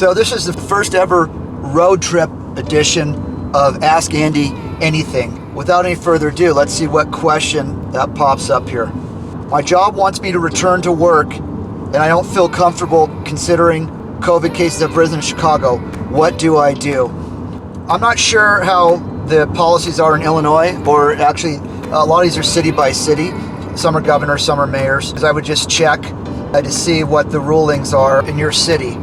So this is the first ever road trip edition of Ask Andy Anything. Without any further ado, let's see what question that pops up here. My job wants me to return to work and I don't feel comfortable considering COVID cases have risen in Chicago. What do I do? I'm not sure how the policies are in Illinois, or actually a lot of these are city by city. Some are governors, some are mayors. I would just check to see what the rulings are in your city.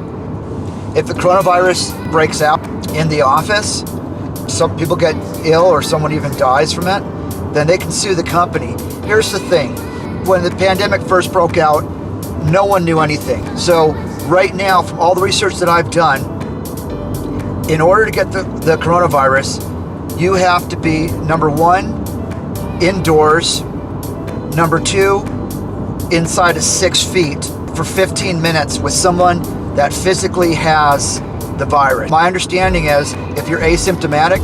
If the coronavirus breaks out in the office, some people get ill or someone even dies from it, then they can sue the company. Here's the thing. When the pandemic first broke out, no one knew anything. So right now, from all the research that I've done, in order to get the coronavirus, you have to be, number one, indoors, number two, inside of 6 feet for 15 minutes with someone that physically has the virus. My understanding is if you're asymptomatic,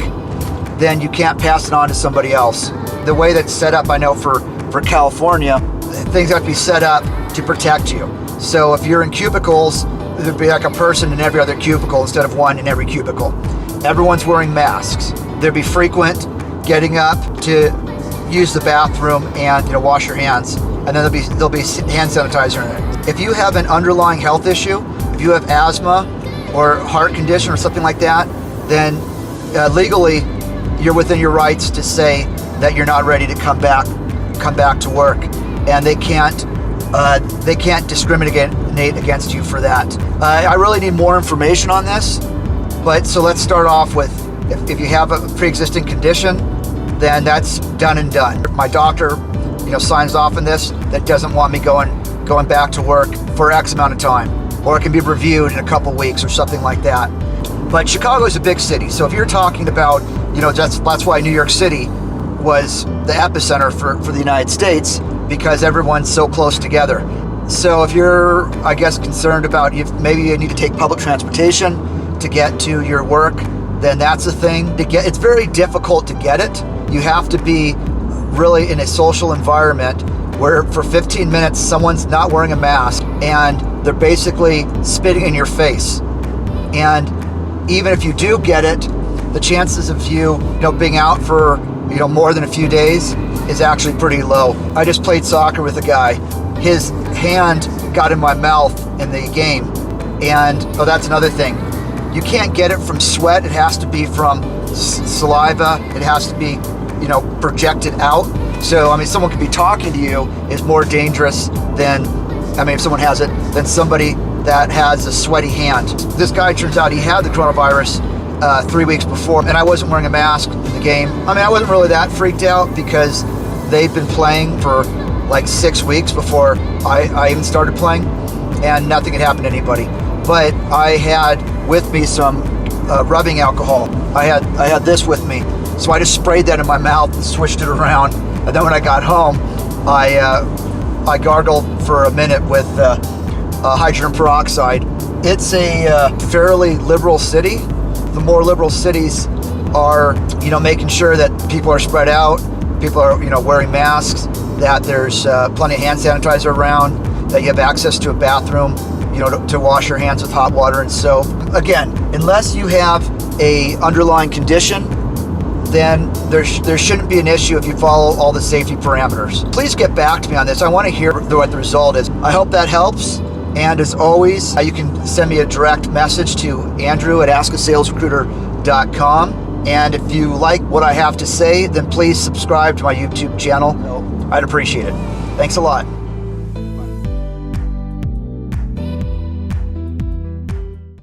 then you can't pass it on to somebody else. The way that's set up, I know for California, things have to be set up to protect you. So if you're in cubicles, there'd be like a person in every other cubicle instead of one in every cubicle. Everyone's wearing masks. There'd be frequent getting up to use the bathroom and wash your hands, and then there'll be hand sanitizer in it. If you have an underlying health issue, if you have asthma or heart condition or something like that, then legally you're within your rights to say that you're not ready to come back to work, and they can't discriminate against you for that. I really need more information on this, but so let's start off with if you have a pre-existing condition, then that's done and done. My doctor, signs off on this, that doesn't want me going back to work for X amount of time, or it can be reviewed in a couple weeks or something like that. But Chicago is a big city, so if you're talking about, that's why New York City was the epicenter for the United States, because everyone's so close together. So if you're, I guess, concerned about maybe you need to take public transportation to get to your work, then that's a thing. It's very difficult to get it. You have to be really in a social environment where for 15 minutes someone's not wearing a mask and they're basically spitting in your face. And even if you do get it, the chances of you being out for more than a few days is actually pretty low. I just played soccer with a guy. His hand got in my mouth in the game, and that's another thing. You can't get it from sweat. It has to be from saliva. It has to be projected out. So someone could be talking to you is more dangerous than if someone has it, than somebody that has a sweaty hand. This guy, turns out he had the coronavirus 3 weeks before, and I wasn't wearing a mask in the game. I wasn't really that freaked out because they've been playing for like 6 weeks before I even started playing, and nothing had happened to anybody. But I had with me some rubbing alcohol. I had this with me, so I just sprayed that in my mouth and swished it around. And then when I got home, I gargled for a minute with hydrogen peroxide. It's a fairly liberal city. The more liberal cities are, making sure that people are spread out, people are, wearing masks, that there's plenty of hand sanitizer around, that you have access to a bathroom, to wash your hands with hot water and soap. Again, unless you have a underlying condition, then there shouldn't be an issue if you follow all the safety parameters. Please get back to me on this. I want to hear what the result is. I hope that helps. And as always, you can send me a direct message to andrew@askasalesrecruiter.com. And if you like what I have to say, then please subscribe to my YouTube channel. I'd appreciate it. Thanks a lot.